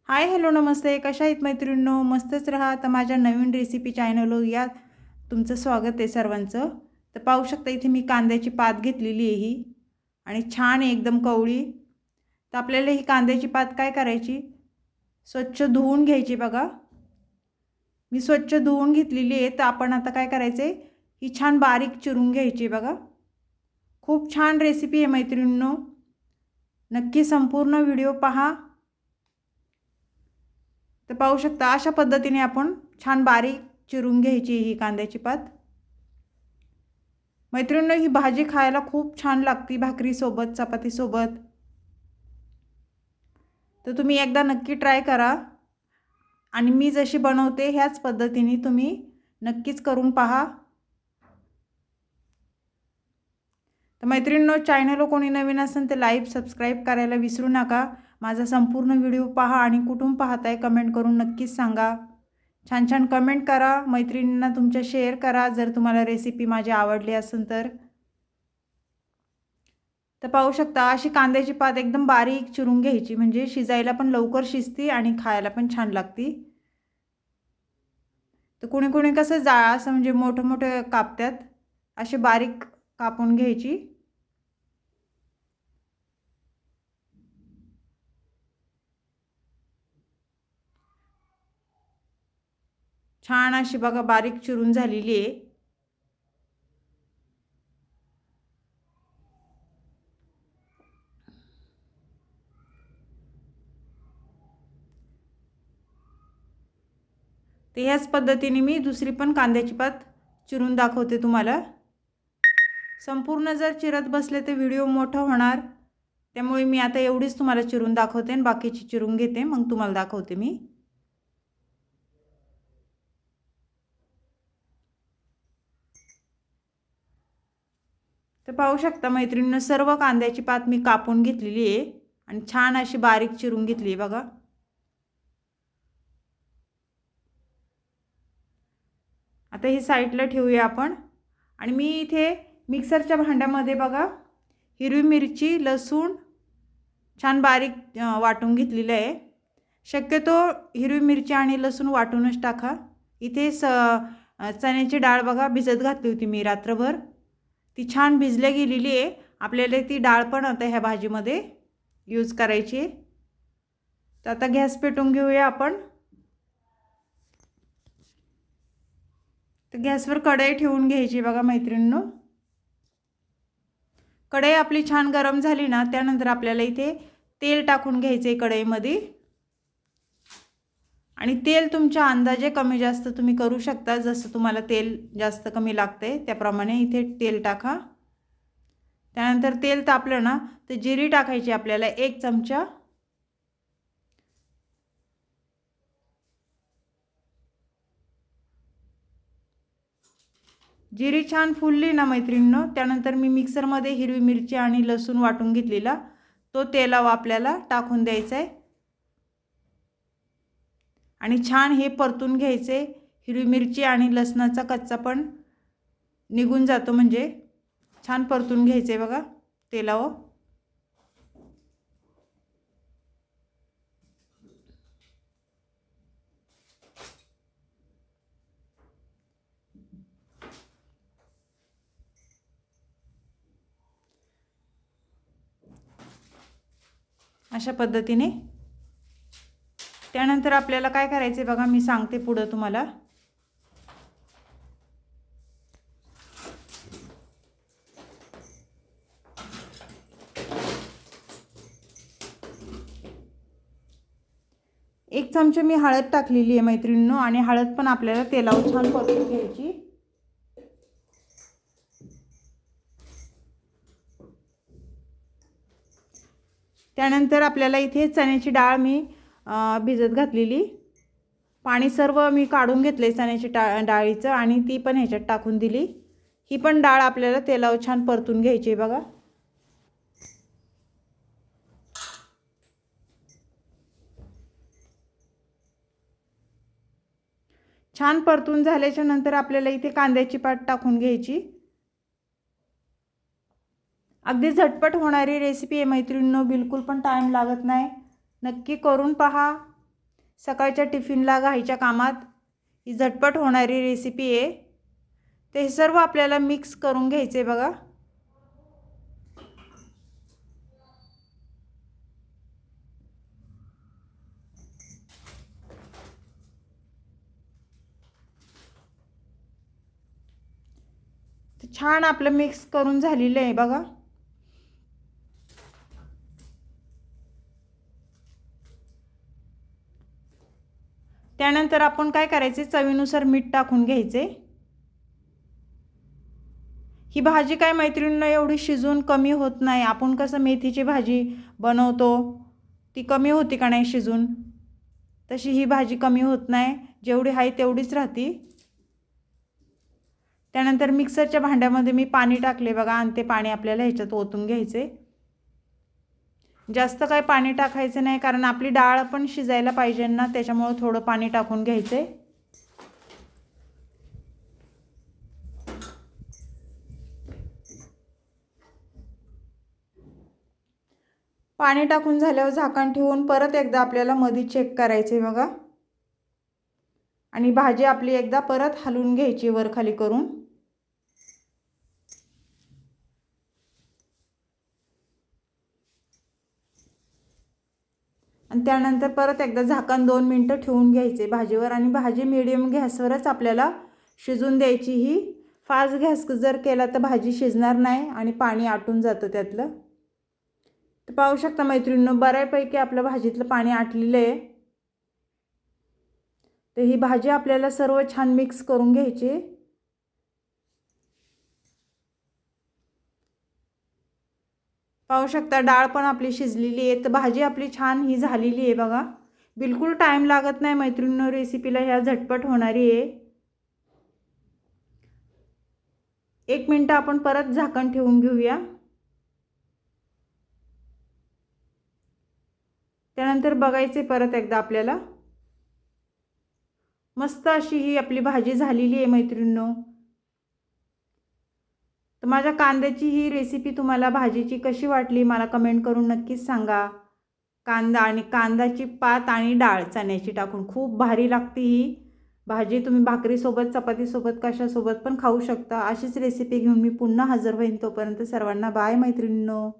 Hi hello नमस्ते, कशा आहेत मैत्रिणींनो? मस्तच राहा. तर माझ्या नवीन रेसिपी चॅनलवर या तुमचं स्वागत आहे सर्वांचं. तर पाहू शकता इथे मी कांद्याची पात घेतलेली आहे ही आणि छान आहे एकदम कवळी. तर आपल्याला ही कांद्याची पात काय करायची, स्वच्छ धुवून घ्यायची बघा. मी स्वच्छ धुवून घेतलेली आहे. तर आपण आता काय करायचं आहे, ही छान बारीक चिरून घ्यायची बघा. खूप छान रेसिपी आहे मैत्रिणींनो, नक्की संपूर्ण व्हिडिओ पहा. तर पाहू शकता अशा पद्धतीने आपण छान बारीक चिरून घ्यायची ही कांद्याची पात. मैत्रिणींनो, ही भाजी खायला खूप छान लागते भाकरीसोबत, चपातीसोबत. तर तुम्ही एकदा नक्की ट्राय करा आणि मी जशी बनवते ह्याच पद्धतीने तुम्ही नक्कीच करून पहा. तर मैत्रिणींनो, चॅनलवर कोणी नवीन असेल तर लाईक सबस्क्राईब करायला विसरू नका. माझा संपूर्ण व्हिडिओ पहा आणि कुठून पाहताय कमेंट करून नक्कीच सांगा. छान छान कमेंट करा, मैत्रिणींना तुमच्या शेअर करा जर तुम्हाला रेसिपी माझी आवडली असेल तर. तर पाहू शकता अशी कांद्याची पात एकदम बारीक चिरून घ्यायची, म्हणजे शिजायला पण लवकर शिजती आणि खायला पण छान लागती. तर कोणी कोणी कसं असं म्हणजे मोठे मोठे कापतात, असे बारीक कापून घ्यायची. छान अशी बघा बारीक चिरून झालेली आहे. तर ह्याच पद्धतीने मी दुसरी पण कांद्याची पात चिरून दाखवते तुम्हाला. संपूर्ण जर चिरत बसले तर व्हिडिओ मोठा होणार, त्यामुळे मी आता एवढीच तुम्हाला चिरून दाखवते आणि बाकीची चिरून घेते मग तुम्हाला दाखवते मी. तर पाहू शकता मैत्रिणींनो, सर्व कांद्याची पात मी कापून घेतलेली आहे आणि छान अशी बारीक चिरून घेतली आहे बघा. आता ही साईडला ठेवूया आपण. आणि मी इथे मिक्सरच्या भांड्यामध्ये बघा हिरवी मिरची, लसूण छान बारीक वाटून घेतलेलं आहे. शक्यतो हिरवी मिरची आणि लसूण वाटूनच टाका. इथे चण्याची डाळ बघा भिजत घातली होती मी रात्रभर, ती छान भिजल्या गेलेली आहे. आपल्याला ती डाळ पण आता ह्या भाजीमध्ये यूज करायची आहे. तर आता गॅस पेटवून घेऊया आपण. तर गॅसवर कढई ठेवून घ्यायची बघा मैत्रिणींनो. कढई आपली छान गरम झाली ना, त्यानंतर आपल्याला इथे तेल टाकून घ्यायचे कढईमध्ये. आणि तेल तुमच्या अंदाजे कमी जास्त तुम्ही करू शकता, जसं तुम्हाला तेल जास्त कमी लागते त्याप्रमाणे इथे तेल टाका. त्यानंतर तेल तापलं ना तर जिरी टाकायची आपल्याला 1 चमचा. जिरी छान फुलली ना मैत्रिणींनो, त्यानंतर मी मिक्सरमध्ये हिरवी मिरची आणि लसूण वाटून घेतलेला तो तेलावर आपल्याला टाकून द्यायचा आहे आणि छान हे परतून घ्यायचे. हिरवी मिरची आणि लसणाचा कच्चा पण निघून जातो, म्हणजे छान परतून घ्यायचे बघा तेलावर. अशा पद्धतीने. त्यानंतर आपल्याला काय करायचे बघा, मी सांगते पुढे तुम्हाला. एक चमचा मी हळद टाकलेली आहे मैत्रिणींनो, आणि हळद पण आपल्याला तेलावर छान परतून घ्यायची. त्यानंतर आपल्याला इथे चण्याची डाळ मी भिजत घातलेली, पाणी सर्व मी काढून घेतले चण्याची डाळीचं आणि ती पण ह्याच्यात टाकून दिली. ही पण डाळ आपल्याला तेलावर छान परतून घ्यायची आहे बघा. छान परतून झाल्याच्या नंतर आपल्याला इथे कांद्याची पात टाकून घ्यायची. अगदी झटपट होणारी रेसिपी आहे मैत्रिणींनो, बिलकुल पण टाइम लागत नाही. नक्की करून पहा. सकाळच्या टिफिनला घाईच्या कामात ही झटपट होणारी रेसिपी आहे। ते सर्व आपल्याला मिक्स करून घ्यायचे बघा। छान आपलं मिक्स करून झालेलं आहे बघा। त्यानंतर आपण काय करायचे, चवीनुसार मीठ टाकून घ्यायचे। ही भाजी काय मैत्रिणींनो एवढी शिजून कमी होत नाही। आपण कसं मेथीची भाजी बनवतो ती कमी होती का नाही शिजून, तशी ही भाजी कमी होत नाही, जेवढी आहे तेवढीच राहते। त्यानंतर मिक्सरच्या भांड्यामध्ये मी पाणी टाकले बघा आणि ते पाणी आपल्याला ह्याच्यात ओतून घ्यायचे। जास्त काय पाणी टाकायचं नाही, कारण आपली डाळ पण शिजायला पाहिजे ना, त्याच्यामुळे थोडं पाणी टाकून घ्यायचे। पाणी टाकून झाल्यावर झाकण ठेवून परत एकदा आपल्याला मध्ये चेक करायचे बघा, आणि भाजी आपली एकदा परत हलवून घ्यायची वर खाली करून। आणि त्यानंतर परत एकदा झाकण 2 मिनिटं ठेवून घ्यायचे भाजीवर, आणि भाजी मीडियम गॅसवरच आपल्याला शिजून द्यायची। ही फास्ट गॅस जर केला तर भाजी शिजणार नाही आणि पाणी आटून जातं त्यातलं। तर पाहू शकता मैत्रिणींनो, बऱ्यापैकी आपलं भाजीतलं पाणी आटलेलं आहे। तर ही भाजी आपल्याला सर्व छान मिक्स करून घ्यायची। पाहू शकता डाळ पण आपली शिजलेली आहे। तर भाजी आपली छान ही झालेली आहे बघा। बिलकुल टाइम लागत नाही मैत्रिणींनो रेसिपीला, ह्या झटपट होणारी आहे। 1 मिनिट आपण परत झाकण ठेवून घेऊया। त्यानंतर बघायचे परत एकदा आपल्याला, मस्त अशी ही आपली भाजी झालेली आहे मैत्रिणींनो। तर माझ्या कांद्याची ही रेसिपी तुम्हाला भाजीची कशी वाटली मला कमेंट करून नक्कीच सांगा। कांदा आणि कांद्याची पात आणि डाळ चण्याची टाकून खूप भारी लागते ही भाजी। तुम्ही भाकरीसोबत, चपातीसोबत, कशासोबत पण खाऊ शकता। अशीच रेसिपी घेऊन मी पुन्हा हजर होईन, तोपर्यंत सर्वांना बाय मैत्रिणींनो।